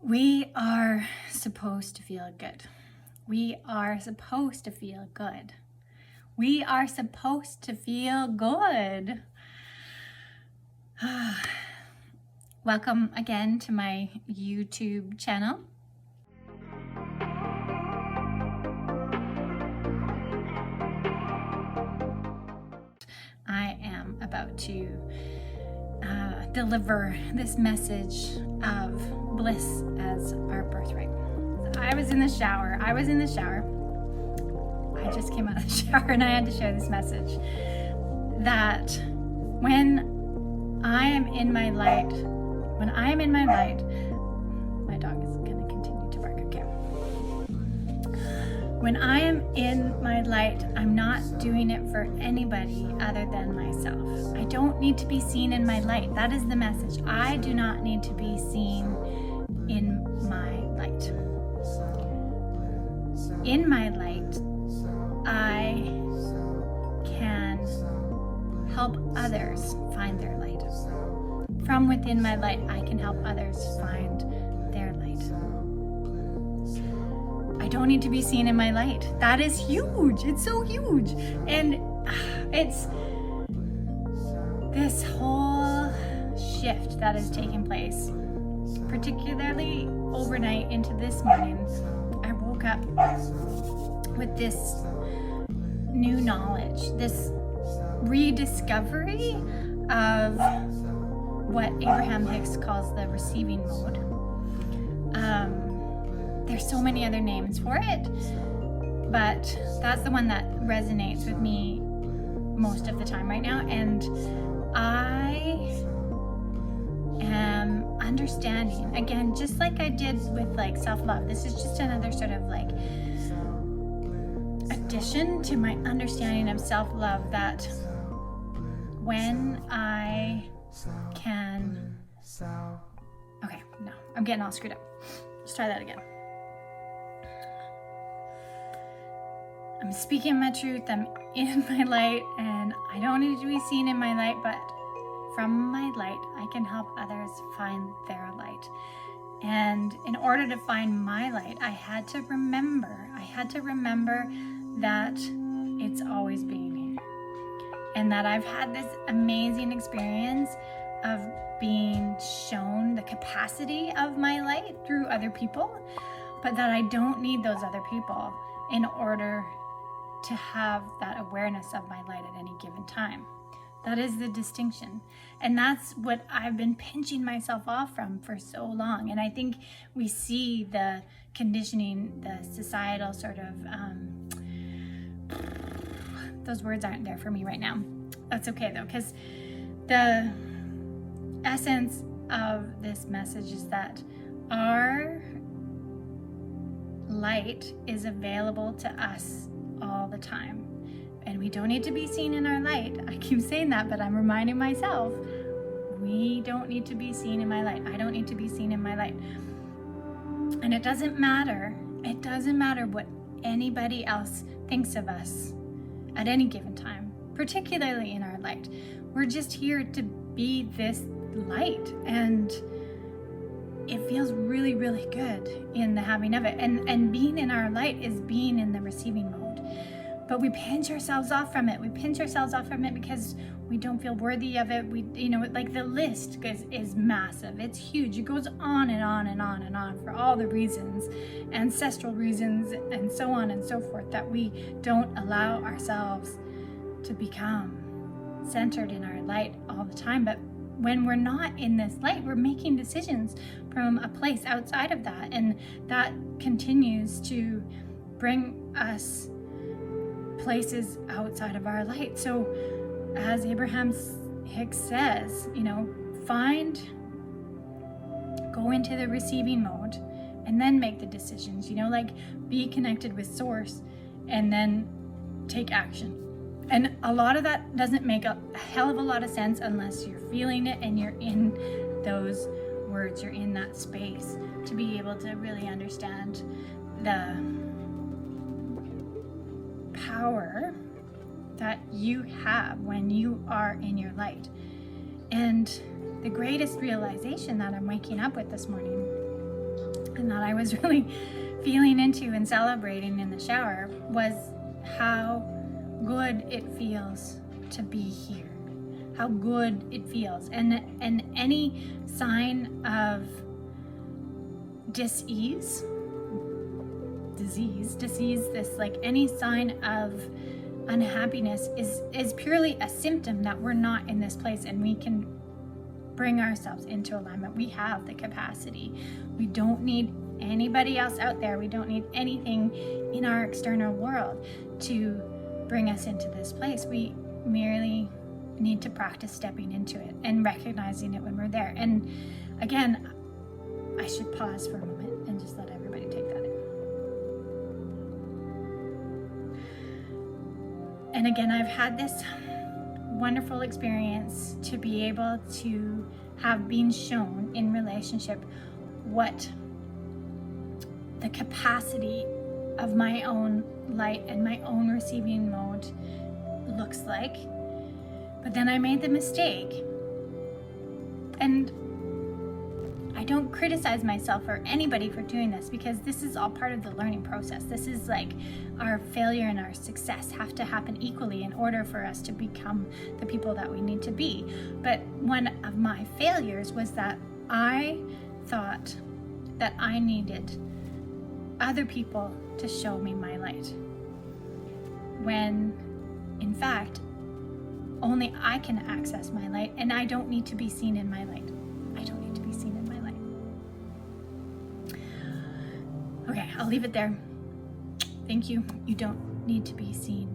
We are supposed to feel good. We are supposed to feel good. We are supposed to feel good. Welcome again to my YouTube channel. I am about to deliver this message of bliss as our birthright. I was in the shower. I just came out of the shower and I had to share this message that when I am in my light, my dog is going to continue to bark, okay. When I am in my light, I'm not doing it for anybody other than myself. I don't need to be seen in my light. That is the message. I do not need to be seen in my light. In my light, I can help others find their light. From within my light, I can help others find their light. I don't need to be seen in my light. That is huge. It's so huge. And it's this whole shift that is taking place, particularly overnight into this morning. I woke up with this new knowledge, this rediscovery of what Abraham Hicks calls the receiving mode. There's so many other names for it, but that's the one that resonates with me most of the time right now. And I am understanding, again, just like I did with like self-love, this is just another sort of like addition to my understanding of self-love, that when I can, okay, no, I'm getting all screwed up. Let's try that again. I'm speaking my truth, I'm in my light, and I don't need to be seen in my light, but from my light, I can help others find their light. And in order to find my light, I had to remember that it's always being here. And that I've had this amazing experience of being shown the capacity of my light through other people, but that I don't need those other people in order to have that awareness of my light at any given time. That is the distinction. And that's what I've been pinching myself off from for so long. And I think we see the conditioning, the societal sort of, those words aren't there for me right now. That's okay though, because the essence of this message is that our light is available to us all the time, and we don't need to be seen in our light. I keep saying that, but I'm reminding myself, we don't need to be seen in my light. I don't need to be seen in my light. And it doesn't matter what anybody else thinks of us at any given time, particularly in our light. We're just here to be this light, and it feels really, really good in the having of it. And being in our light is being in the receiving mode. But we pinch ourselves off from it. We pinch ourselves off from it because we don't feel worthy of it. We, like the list is massive. It's huge. It goes on and on and on and on for all the reasons, ancestral reasons, and so on and so forth, that we don't allow ourselves to become centered in our light all the time. But when we're not in this light, we're making decisions from a place outside of that, and that continues to bring us places outside of our light. So as Abraham Hicks says, go into the receiving mode and then make the decisions, be connected with source and then take action. And a lot of that doesn't make a hell of a lot of sense unless you're feeling it and you're in those words, you're in that space to be able to really understand the power that you have when you are in your light. And the greatest realization that I'm waking up with this morning and that I was really feeling into and celebrating in the shower was how good it feels to be here. How good it feels. And any sign of disease, this like any sign of unhappiness is purely a symptom that we're not in this place, and we can bring ourselves into alignment. We have the capacity. We don't need anybody else out there. We don't need anything in our external world to bring us into this place. We merely need to practice stepping into it and recognizing it when we're there. And again, I should pause for a moment and just let everybody take that in. And again, I've had this wonderful experience to be able to have been shown in relationship what the capacity of my own light and my own receiving mode looks like. But then I made the mistake, and I don't criticize myself or anybody for doing this, because this is all part of the learning process. This is like our failure and our success have to happen equally in order for us to become the people that we need to be. But one of my failures was that I thought that I needed other people to show me my light, when in fact only I can access my light, and I don't need to be seen in my light. I don't need to be seen in my light. Okay, I'll leave it there. Thank you. You don't need to be seen